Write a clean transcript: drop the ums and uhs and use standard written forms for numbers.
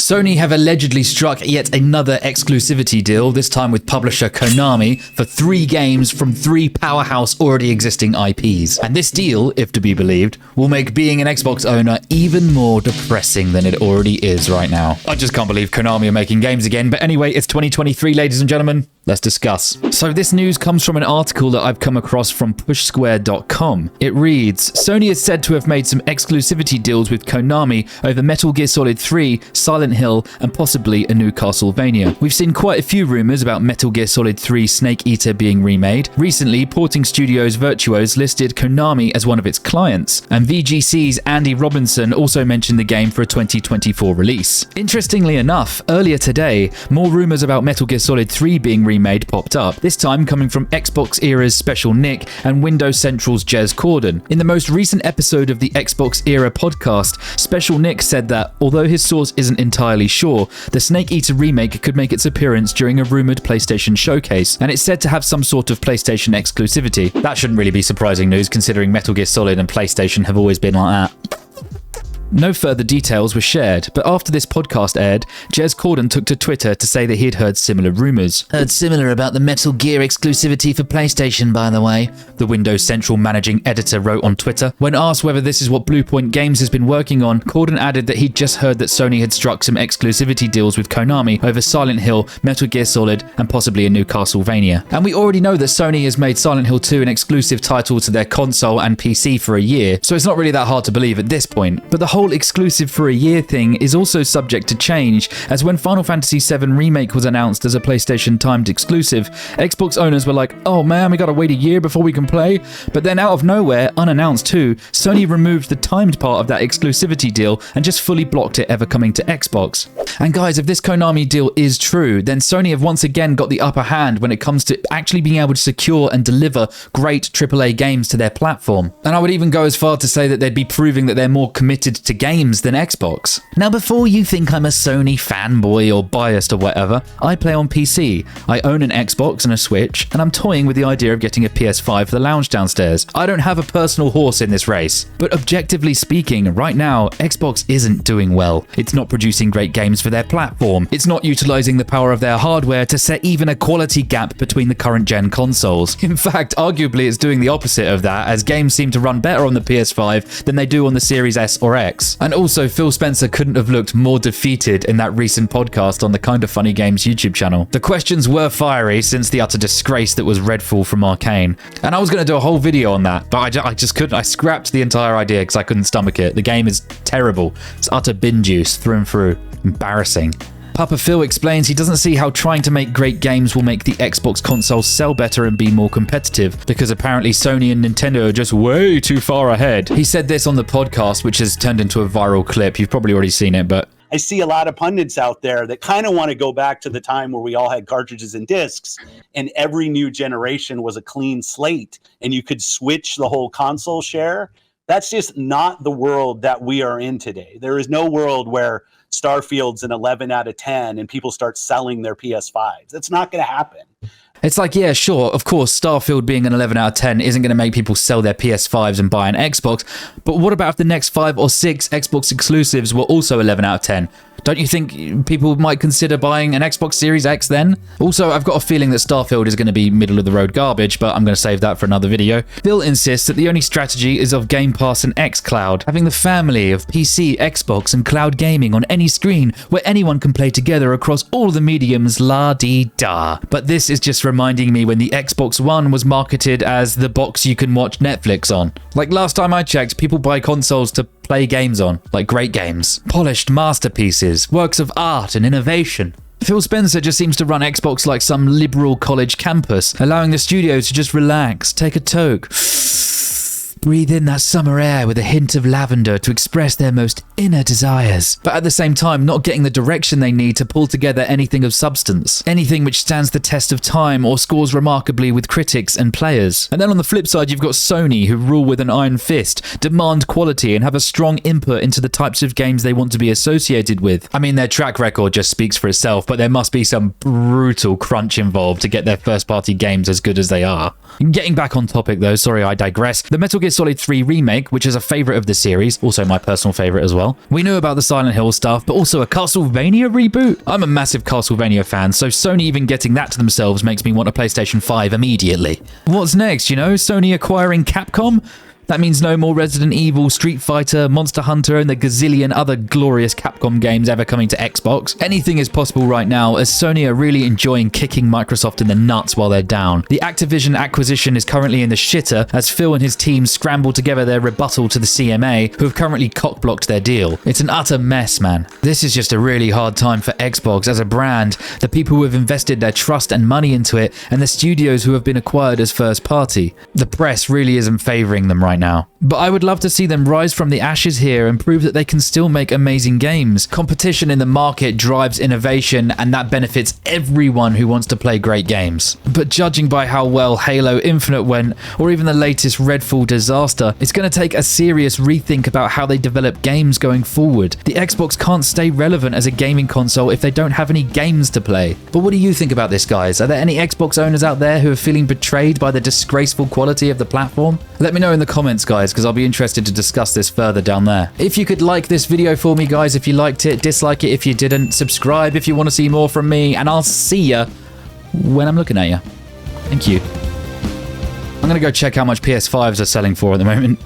Sony have allegedly struck yet another exclusivity deal, this time with publisher Konami, for 3 games from 3 powerhouse already existing IPs. And this deal, if to be believed, will make being an Xbox owner even more depressing than it already is right now. I just can't believe Konami are making games again, but anyway, it's 2023, ladies and gentlemen. Let's discuss. So this news comes from an article that I've come across from pushsquare.com. It reads, Sony is said to have made some exclusivity deals with Konami over Metal Gear Solid 3, Silent Hill, and possibly a new Castlevania. We've seen quite a few rumors about Metal Gear Solid 3 Snake Eater being remade. Recently, Porting Studios Virtuos listed Konami as one of its clients, and VGC's Andy Robinson also mentioned the game for a 2024 release. Interestingly enough, earlier today, more rumors about Metal Gear Solid 3 being remade popped up, this time coming from Xbox Era's Special Nick and Windows Central's Jez Corden. In the most recent episode of the Xbox Era podcast, Special Nick said that, although his source isn't entirely sure, the Snake Eater remake could make its appearance during a rumoured PlayStation showcase, and it's said to have some sort of PlayStation exclusivity. That shouldn't really be surprising news, considering Metal Gear Solid and PlayStation have always been like that. No further details were shared, but after this podcast aired, Jez Corden took to Twitter to say that he had heard similar rumours. Heard similar about the Metal Gear exclusivity for PlayStation, by the way, the Windows Central managing editor wrote on Twitter. When asked whether this is what Bluepoint Games has been working on, Corden added that he'd just heard that Sony had struck some exclusivity deals with Konami over Silent Hill, Metal Gear Solid, and possibly a new Castlevania. And we already know that Sony has made Silent Hill 2 an exclusive title to their console and PC for a year, so it's not really that hard to believe at this point. But the whole exclusive for a year thing is also subject to change, as when Final Fantasy VII Remake was announced as a PlayStation timed exclusive, Xbox owners were like, oh man, we gotta wait a year before we can play. But then out of nowhere, unannounced too, Sony removed the timed part of that exclusivity deal and just fully blocked it ever coming to Xbox. And guys, if this Konami deal is true, then Sony have once again got the upper hand when it comes to actually being able to secure and deliver great AAA games to their platform. And I would even go as far to say that they'd be proving that they're more committed to games than Xbox. Now, before you think I'm a Sony fanboy or biased or whatever, I play on PC. I own an Xbox and a Switch, and I'm toying with the idea of getting a PS5 for the lounge downstairs. I don't have a personal horse in this race, but objectively speaking, right now, Xbox isn't doing well. It's not producing great games for their platform. It's not utilizing the power of their hardware to set even a quality gap between the current gen consoles. In fact, arguably it's doing the opposite of that, as games seem to run better on the PS5 than they do on the Series S or X. And also, Phil Spencer couldn't have looked more defeated in that recent podcast on the Kinda Funny Games YouTube channel. The questions were fiery since the utter disgrace that was Redfall from Arcane. And I was going to do a whole video on that, but I just couldn't. I scrapped the entire idea because I couldn't stomach it. The game is terrible. It's utter bin juice through and through. Embarrassing. Papa Phil explains he doesn't see how trying to make great games will make the Xbox console sell better and be more competitive, because apparently Sony and Nintendo are just way too far ahead. He said this on the podcast, which has turned into a viral clip. You've probably already seen it, but I see a lot of pundits out there that kind of want to go back to the time where we all had cartridges and discs and every new generation was a clean slate and you could switch the whole console share. That's just not the world that we are in today. There is no world where Starfield's an 11 out of 10 and people start selling their PS5s. That's not going to happen. It's like, yeah, sure, of course, Starfield being an 11 out of 10 isn't going to make people sell their PS5s and buy an Xbox, but what about if the next 5 or 6 Xbox exclusives were also 11 out of 10? Don't you think people might consider buying an Xbox Series X then? Also, I've got a feeling that Starfield is going to be middle-of-the-road garbage, but I'm going to save that for another video. Phil insists that the only strategy is of Game Pass and xCloud, having the family of PC, Xbox, and cloud gaming on any screen where anyone can play together across all the mediums la-dee-da. But this is just reminding me when the Xbox One was marketed as the box you can watch Netflix on. Like last time I checked, people buy consoles to play games on, like great games, polished masterpieces, works of art and innovation. Phil Spencer just seems to run Xbox like some liberal college campus, allowing the studio to just relax, take a toke, breathe in that summer air with a hint of lavender to express their most inner desires, but at the same time not getting the direction they need to pull together anything of substance, anything which stands the test of time or scores remarkably with critics and players. And then on the flip side, you've got Sony, who rule with an iron fist, demand quality, and have a strong input into the types of games they want to be associated with. I mean, their track record just speaks for itself, but there must be some brutal crunch involved to get their first-party games as good as they are. Getting back on topic though, sorry I digress, the Metal Gear Solid 3 Remake, which is a favorite of the series, also my personal favorite as well. We knew about the Silent Hill stuff, but also a Castlevania reboot? I'm a massive Castlevania fan, so Sony even getting that to themselves makes me want a PlayStation 5 immediately. What's next, you know? Sony acquiring Capcom? That means no more Resident Evil, Street Fighter, Monster Hunter, and the gazillion other glorious Capcom games ever coming to Xbox. Anything is possible right now, as Sony are really enjoying kicking Microsoft in the nuts while they're down. The Activision acquisition is currently in the shitter, as Phil and his team scramble together their rebuttal to the CMA, who have currently cock-blocked their deal. It's an utter mess, man. This is just a really hard time for Xbox as a brand, the people who have invested their trust and money into it, and the studios who have been acquired as first party. The press really isn't favoring them right now. But I would love to see them rise from the ashes here and prove that they can still make amazing games. Competition in the market drives innovation, and that benefits everyone who wants to play great games. But judging by how well Halo Infinite went, or even the latest Redfall disaster, it's going to take a serious rethink about how they develop games going forward. The Xbox can't stay relevant as a gaming console if they don't have any games to play. But what do you think about this, guys? Are there any Xbox owners out there who are feeling betrayed by the disgraceful quality of the platform? Let me know in the comments, guys, because I'll be interested to discuss this further down there. If you could like this video for me, guys, if you liked it, dislike it if you didn't, subscribe if you want to see more from me, and I'll see ya when I'm looking at you. Thank you. I'm going to go check how much PS5s are selling for at the moment.